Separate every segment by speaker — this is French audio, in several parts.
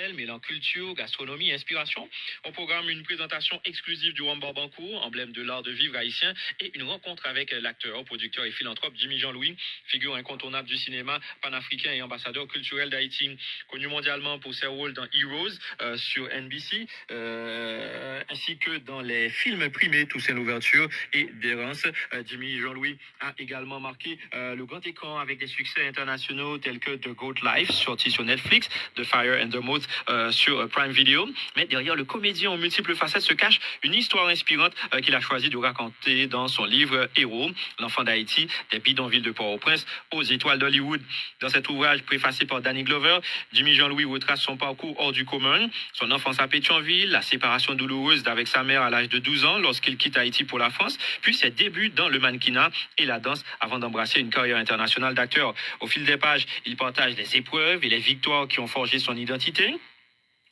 Speaker 1: mêlant culture, gastronomie et inspiration. Au programme, une présentation exclusive du Wamba Bancourt, emblème de l'art de vivre haïtien, et une rencontre avec l'acteur, producteur et philanthrope Jimmy Jean-Louis, figure incontournable du cinéma panafricain et ambassadeur culturel d'Haïti. Connu mondialement pour ses rôles dans Heroes sur NBC, ainsi que dans les films primés, Toussaint l'ouverture et Dérance. Jimmy Jean-Louis a également marqué le grand écran avec des succès internationaux tels que The Goat Life, sorti sur Netflix, The Fire and the Moth sur Prime Video. Mais derrière le comédien aux multiples facettes se cache une histoire inspirante qu'il a choisi de raconter dans son livre Héros, l'enfant d'Haïti, des bidonvilles de Port-au-Prince aux étoiles d'Hollywood. Dans cet ouvrage préfacé par Danny Glover, Jimmy Jean-Louis retrace son parcours hors du commun, son enfance à Pétionville, la séparation douloureuse d'avec sa mère à l'âge de 12 ans lorsqu'il quitte Haïti pour la France, puis ses débuts dans le mannequinat et la danse avant d'embrasser une carrière internationale d'acteur. Au fil des pages, il partage les épreuves et les victoires qui ont forgé son identité,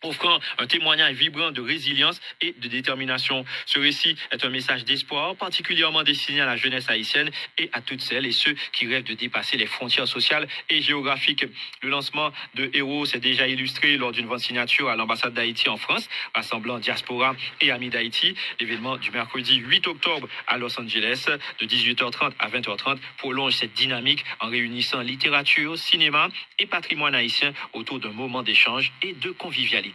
Speaker 1: offrant un témoignage vibrant de résilience et de détermination. Ce récit est un message d'espoir, particulièrement destiné à la jeunesse haïtienne et à toutes celles et ceux qui rêvent de dépasser les frontières sociales et géographiques. Le lancement de Héros s'est déjà illustré lors d'une vente signature à l'ambassade d'Haïti en France, rassemblant diaspora et amis d'Haïti. L'événement du mercredi 8 octobre à Los Angeles, de 18h30 à 20h30, prolonge cette dynamique en réunissant littérature, cinéma et patrimoine haïtien autour d'un moment d'échange et de convivialité.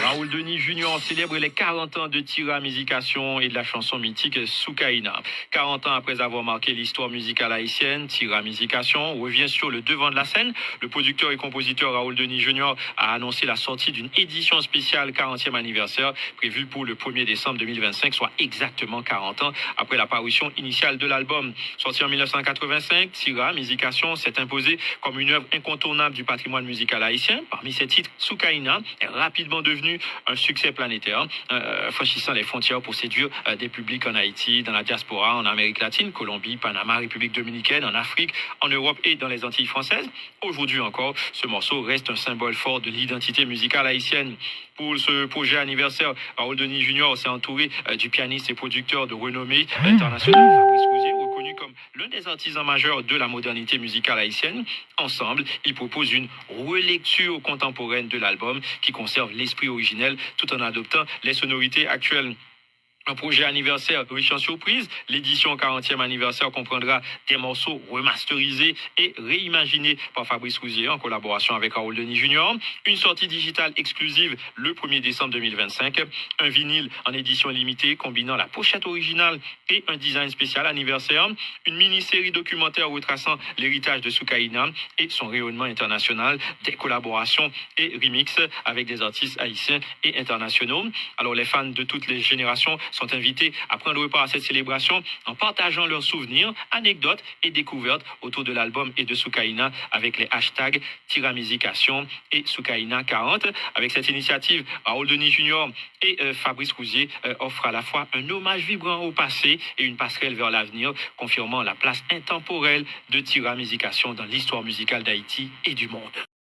Speaker 1: Raoul Denis Junior célèbre les 40 ans de Tira Musication et de la chanson mythique Soukaina. 40 ans après avoir marqué l'histoire musicale haïtienne, Tira Musication revient sur le devant de la scène. Le producteur et compositeur Raoul Denis Junior a annoncé la sortie d'une édition spéciale 40e anniversaire prévue pour le 1er décembre 2025, soit exactement 40 ans après la parution initiale de l'album. Sorti en 1985, Tira Musication s'est imposé comme une œuvre incontournable du patrimoine musical haïtien. Parmi ses titres, Soukaina est rapidement devenu un succès planétaire, franchissant les frontières pour séduire des publics en Haïti, dans la diaspora, en Amérique latine, Colombie, Panama, République dominicaine, en Afrique, en Europe et dans les Antilles françaises. Aujourd'hui encore, ce morceau reste un symbole fort de l'identité musicale haïtienne. Pour ce projet anniversaire, Raoul Denis Junior s'est entouré du pianiste et producteur de renommée internationale, Fabrice Rousier, reconnu comme l'un des artisans majeurs de la modernité musicale haïtienne. Ensemble, ils proposent une relecture contemporaine de l'album qui conserve l'esprit originel tout en adoptant les sonorités actuelles. Un projet anniversaire riche en surprises. L'édition 40e anniversaire comprendra des morceaux remasterisés et réimaginés par Fabrice Rousier en collaboration avec Raoul Denis Junior. Une sortie digitale exclusive le 1er décembre 2025. Un vinyle en édition limitée combinant la pochette originale et un design spécial anniversaire. Une mini-série documentaire retraçant l'héritage de Soukaina et son rayonnement international. Des collaborations et remixes avec des artistes haïtiens et internationaux. Alors les fans de toutes les générations sont invités à prendre part à cette célébration en partageant leurs souvenirs, anecdotes et découvertes autour de l'album et de Soukaina avec les hashtags Tiramizication et Soukaina 40. Avec cette initiative, Raoul Denis Junior et Fabrice Rousier offrent à la fois un hommage vibrant au passé et une passerelle vers l'avenir, confirmant la place intemporelle de Tiramizication dans l'histoire musicale d'Haïti et du monde.